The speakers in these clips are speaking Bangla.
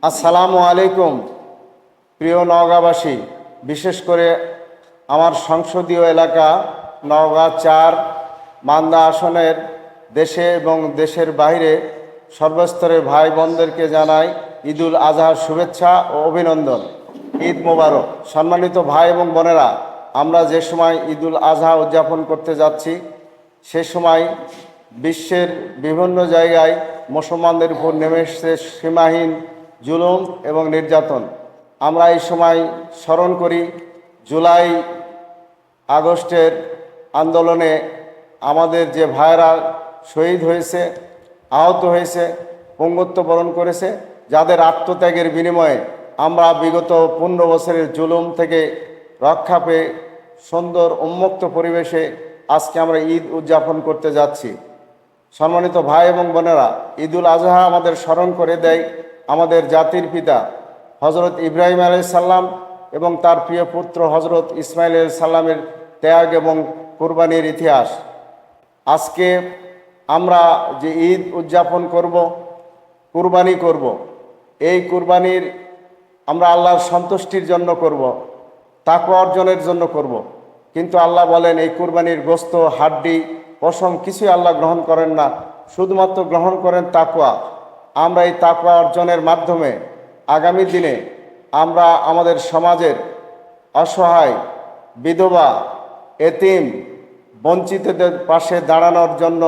আসসালামু আলাইকুম। প্রিয় নওগাঁবাসী, বিশেষ করে আমার সংসদীয় এলাকা নওগাঁ ৪ মান্দা আসনের দেশে এবং দেশের বাইরে সর্বস্তরের ভাই বোনদেরকে জানাই ঈদুল আজহার শুভেচ্ছা ও অভিনন্দন। ঈদ মোবারক। সম্মানিত ভাই এবং বোনেরা, আমরা যে সময় ঈদুল আজহা উদযাপন করতে যাচ্ছি সে সময় বিশ্বের বিভিন্ন জায়গায় মুসলমানদের উপর নেমে এসেছে সীমাহীন জুলুম এবং নির্যাতন। আমরা এই সময় স্মরণ করি জুলাই আগস্টের আন্দোলনে আমাদের যে ভাইরা শহীদ হয়েছে, আহত হয়েছে, পঙ্গুত্ব বরণ করেছে, যাদের আত্মত্যাগের বিনিময়ে আমরা বিগত 15 বছরের জুলুম থেকে রক্ষা পেয়ে সুন্দর উন্মুক্ত পরিবেশে আজকে আমরা ঈদ উদযাপন করতে যাচ্ছি। সম্মানিত ভাই এবং বোনেরা, ঈদুল আজহা আমাদের স্মরণ করে দেয় আমাদের জাতির পিতা হজরত ইব্রাহিম আলাইহিস সালাম এবং তার প্রিয় পুত্র হজরত ইসমাইল আলাইহিস সালামের ত্যাগ এবং কুরবানির ইতিহাস। আজকে আমরা যে ঈদ উদযাপন করব, কুরবানি করব, এই কুরবানির আমরা আল্লাহর সন্তুষ্টির জন্য করব, তাকওয়া অর্জনের জন্য করব। কিন্তু আল্লাহ বলেন এই কুরবানির গোস্ত, হাড্ডি, পশম কিছুই আল্লাহ গ্রহণ করেন না, শুধুমাত্র গ্রহণ করেন তাকওয়া। আমরা এই তাকওয়া অর্জনের মাধ্যমে আগামী দিনে আমরা আমাদের সমাজের অসহায়, বিধবা, এতিম, বঞ্চিতদের পাশে দাঁড়ানোর জন্য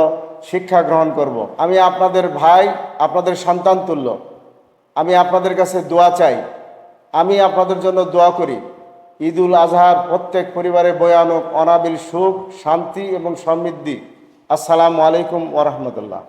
শিক্ষা গ্রহণ করব। আমি আপনাদের ভাই, আপনাদের সন্তান তুল্য। আমি আপনাদের কাছে দোয়া চাই, আমি আপনাদের জন্য দোয়া করি। ঈদুল আজহার প্রত্যেক পরিবারে বয়ে আনুক অনাবিল সুখ, শান্তি এবং সমৃদ্ধি। আসসালামু আলাইকুম ওয়া রাহমাতুল্লাহ।